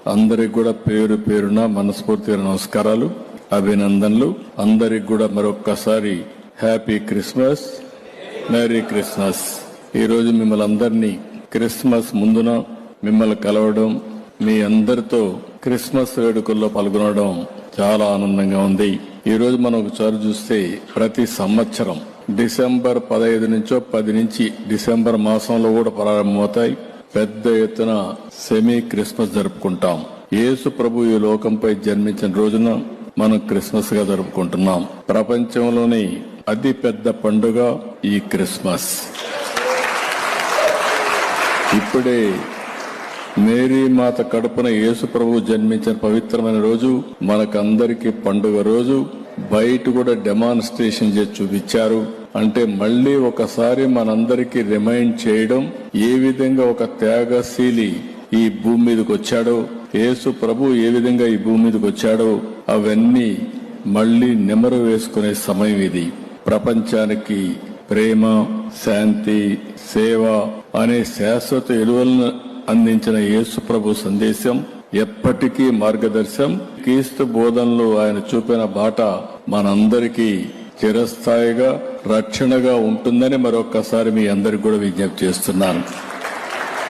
అందరికి కూడా పేరు పేరున మనస్ఫూర్తిగా నమస్కారాలు, అభినందనలు. అందరికి కూడా మరొక్కసారి హ్యాపీ క్రిస్మస్, మేరీ క్రిస్మస్. ఈరోజు మిమ్మల్ని అందరినీ క్రిస్మస్ ముందున మిమ్మల్ని కలవడం, మీ అందరితో క్రిస్మస్ వేడుకల్లో పాల్గొనడం చాలా ఆనందంగా ఉంది. ఈ రోజు మనం ఒకసారి చూస్తే ప్రతి సంవత్సరం డిసెంబర్ 15 నుంచో 10 నుంచి డిసెంబర్ మాసంలో కూడా ప్రారంభమవుతాయి. పెద్ద ఎత్తున సెమీ క్రిస్మస్ జరుపుకుంటాం. యేసు ప్రభు ఈ లోకంపై జన్మించిన రోజున మనం క్రిస్మస్ గా జరుపుకుంటున్నాం. ప్రపంచంలోని అతి పెద్ద పండుగ ఈ క్రిస్మస్. ఇప్పుడే మేరీ మాత కడుపున యేసు ప్రభు జన్మించిన పవిత్రమైన రోజు, మనకందరికీ పండుగ రోజు. బయట కూడా డెమాన్స్ట్రేషన్ చేసి చూపించారు. అంటే మళ్లీ ఒకసారి మనందరికీ రిమైండ్ చేయడం, ఏ విధంగా ఒక త్యాగశీలి ఈ భూమి మీదకి వచ్చాడో, యేసు ప్రభు ఏ విధంగా ఈ భూమి మీదకి వచ్చాడో అవన్నీ మళ్లీ నెమరు వేసుకునే సమయం ఇది. ప్రపంచానికి ప్రేమ, శాంతి, సేవ అనే శాశ్వత విలువలను అందించిన యేసు ప్రభు సందేశం ఎప్పటికీ మార్గదర్శనం. క్రీస్తు బోధనలో ఆయన చూపిన బాట మనందరికీ చిరస్థాయిగా రక్షణగా ఉంటుందని మరొక్కసారి మీ అందరికి కూడా విజ్ఞప్తి చేస్తున్నాను.